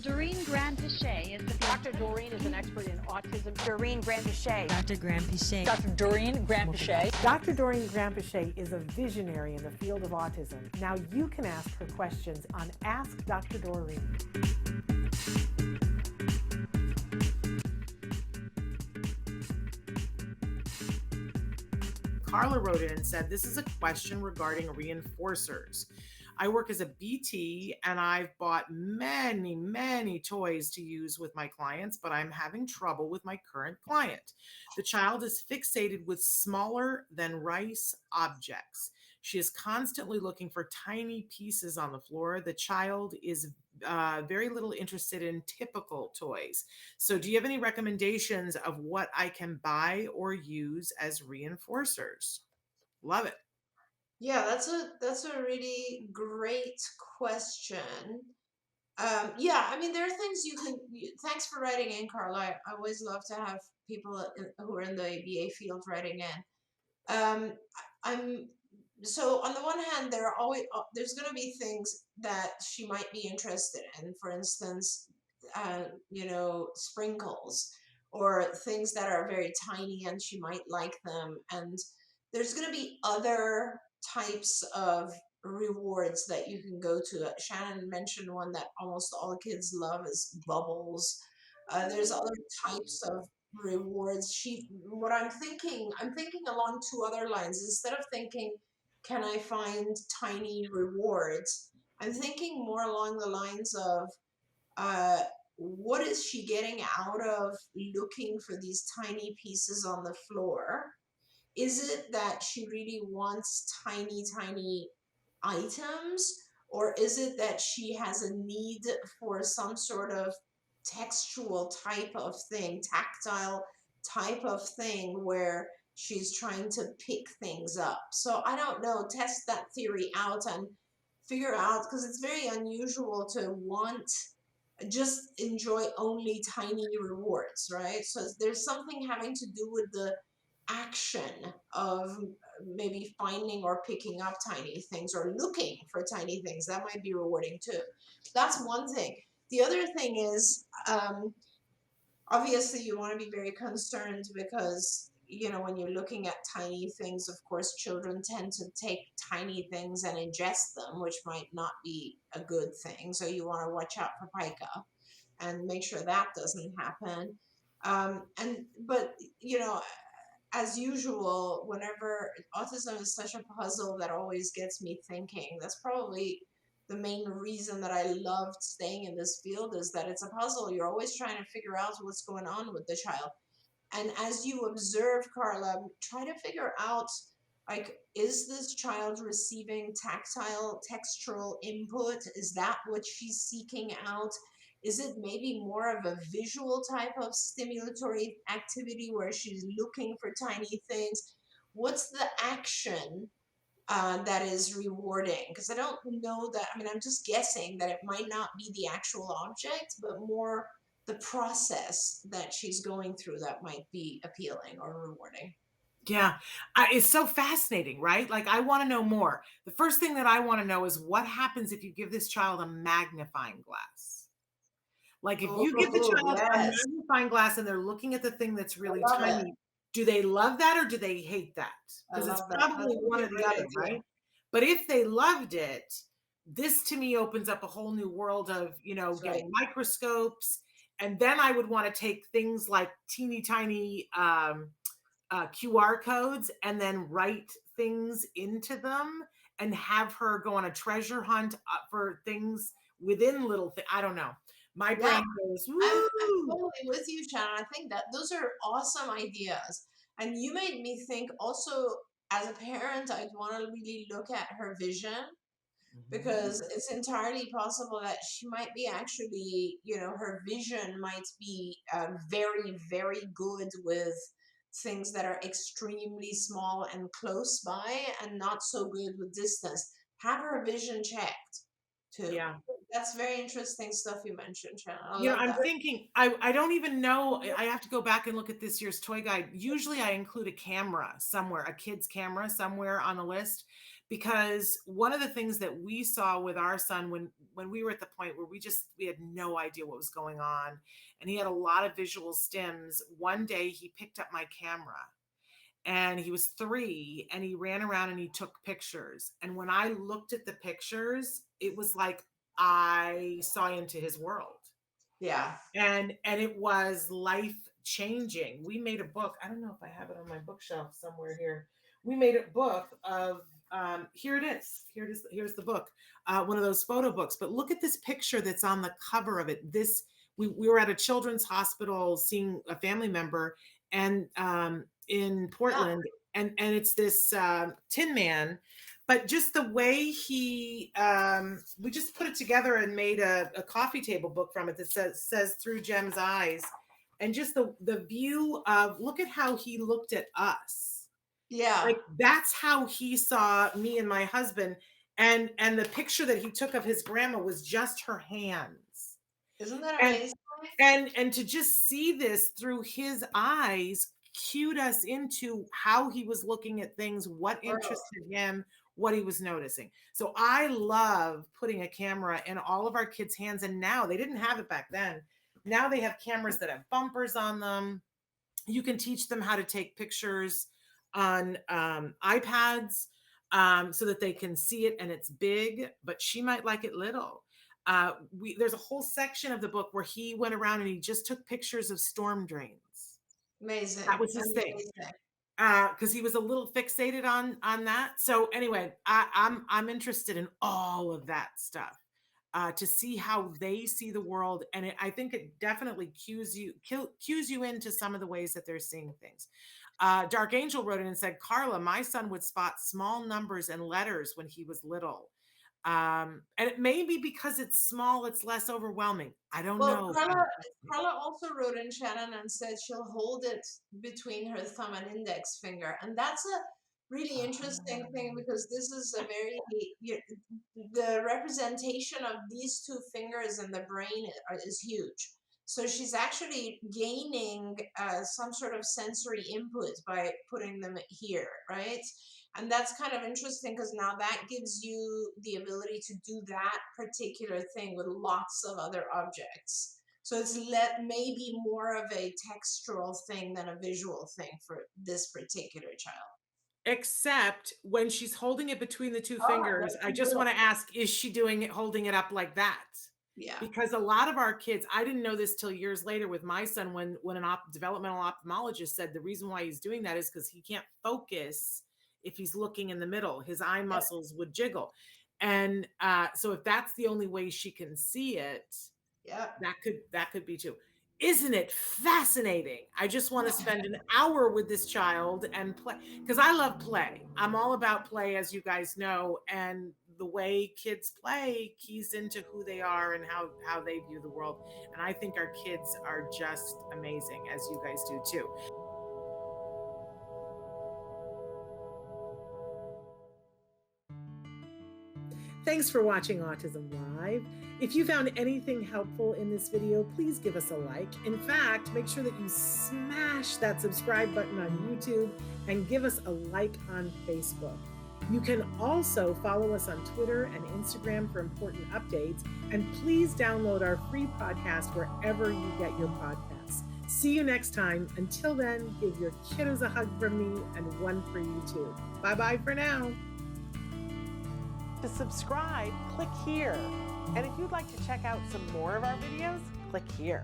Doreen Granpeesheh is the Dr. Doreen is an expert in autism. Doreen Granpeesheh. Dr. Granpeesheh. Dr. Doreen Granpeesheh. Dr. Doreen Granpeesheh is a visionary in the field of autism. Now you can ask her questions on Ask Dr. Doreen. Carla wrote in and said, this is a question regarding reinforcers. I work as a BT and I've bought many toys to use with my clients, but I'm having trouble with my current client. The child is fixated with smaller than rice objects. She is constantly looking for tiny pieces on the floor. The child is very little interested in typical toys. So do you have any recommendations of what I can buy or use as reinforcers? Love it. Yeah, that's a really great question. Yeah, I mean, there are things thanks for writing in, Carla. I always love to have people who are in the ABA field writing in. So on the one hand, there's going to be things that she might be interested in. For instance, sprinkles or things that are very tiny and she might like them. And there's going to be other types of rewards that you can go to. Shannon mentioned one that almost all kids love is bubbles. There's other types of rewards. I'm thinking along two other lines. Instead of thinking, can I find tiny rewards? I'm thinking more along the lines of, what is she getting out of looking for these tiny pieces on the floor? Is it that she really wants tiny items? Or is it that she has a need for some sort of textual type of thing, tactile type of thing where she's trying to pick things up? So I don't know, test that theory out and figure out, because it's very unusual to just enjoy only tiny rewards, right? So there's something having to do with the action of maybe finding or picking up tiny things or looking for tiny things. That might be rewarding too. That's one thing. The other thing is, obviously you want to be very concerned because, when you're looking at tiny things, of course, children tend to take tiny things and ingest them, which might not be a good thing. So you want to watch out for pica and make sure that doesn't happen. But as usual, whenever autism is such a puzzle that always gets me thinking, that's probably the main reason that I loved staying in this field, is that it's a puzzle. You're always trying to figure out what's going on with the child. And as you observe, Carla, try to figure out, like, is this child receiving tactile, textural input? Is that what she's seeking out? Is it maybe more of a visual type of stimulatory activity where she's looking for tiny things? What's the action that is rewarding? Because I don't know that, I'm just guessing that it might not be the actual object, but more the process that she's going through that might be appealing or rewarding. Yeah, it's so fascinating, right? Like, I want to know more. The first thing that I want to know is what happens if you give this child a magnifying glass. Like, if you give the child a magnifying glass and they're looking at the thing that's really tiny, do they love that or do they hate that? Because it's probably one or the other, right? But if they loved it, this to me opens up a whole new world of, getting microscopes. And then I would want to take things like teeny tiny QR codes and then write things into them and have her go on a treasure hunt for things within little things. I don't know. My brain goes, woo! I'm totally with you, Shannon. I think that those are awesome ideas. And you made me think also, as a parent, I'd want to really look at her vision, because it's entirely possible that she might be actually, her vision might be very, very good with things that are extremely small and close by and not so good with distance. Have her vision checked too. Yeah. That's very interesting stuff you mentioned, Shannon. I'm thinking, I don't even know. I have to go back and look at this year's toy guide. Usually I include a camera somewhere, a kid's camera somewhere on the list, because one of the things that we saw with our son when when we were at the point where we had no idea what was going on, and he had a lot of visual stims. One day he picked up my camera, and he was 3, and he ran around and he took pictures. And when I looked at the pictures, it was like I saw into his world. Yeah. And it was life changing. We made a book. I don't know if I have it on my bookshelf somewhere here. We made a book of here it is. Here's the book. One of those photo books. But look at this picture that's on the cover of it. We were at a children's hospital seeing a family member, and in Portland, and it's this Tin Man. But just the way we just put it together and made a coffee table book from it that says Through Jem's Eyes, and just the view of, look at how he looked at us. Yeah. Like that's how he saw me and my husband, and the picture that he took of his grandma was just her hands. Isn't that amazing? And to just see this through his eyes cued us into how he was looking at things, what interested him, what he was noticing. So I love putting a camera in all of our kids' hands. And now, they didn't have it back then. Now they have cameras that have bumpers on them. You can teach them how to take pictures on iPads so that they can see it and it's big, but she might like it little. There's a whole section of the book where he went around and he just took pictures of storm drains. Amazing. That was his thing. Because he was a little fixated on that. So anyway, I'm interested in all of that stuff to see how they see the world, and I think it definitely cues you into some of the ways that they're seeing things. Dark Angel wrote in and said, Carla, my son would spot small numbers and letters when he was little. And it may be because it's small, it's less overwhelming. I don't know. Carla also wrote in, Shannon, and said she'll hold it between her thumb and index finger. And that's a really interesting thing, because this is a the representation of these 2 fingers in the brain is huge. So she's actually gaining some sort of sensory input by putting them here, right? And that's kind of interesting, because now that gives you the ability to do that particular thing with lots of other objects. So it's maybe more of a textural thing than a visual thing for this particular child. Except when she's holding it between the 2 fingers, I just want to ask, is she holding it up like that? Yeah. Because a lot of our kids, I didn't know this till years later with my son, when a developmental ophthalmologist said the reason why he's doing that is because he can't focus if he's looking in the middle. His eye muscles would jiggle. And so if that's the only way she can see it, that could be too. Isn't it fascinating? I just want to spend an hour with this child and play, because I love play. I'm all about play, as you guys know, and the way kids play keys into who they are and how they view the world. And I think our kids are just amazing, as you guys do too. Thanks for watching Autism Live. If you found anything helpful in this video, please give us a like. In fact, make sure that you smash that subscribe button on YouTube and give us a like on Facebook. You can also follow us on Twitter and Instagram for important updates. And please download our free podcast wherever you get your podcasts. See you next time. Until then, give your kiddos a hug from me and one for you too. Bye-bye for now. To subscribe, click here. And if you'd like to check out some more of our videos, click here.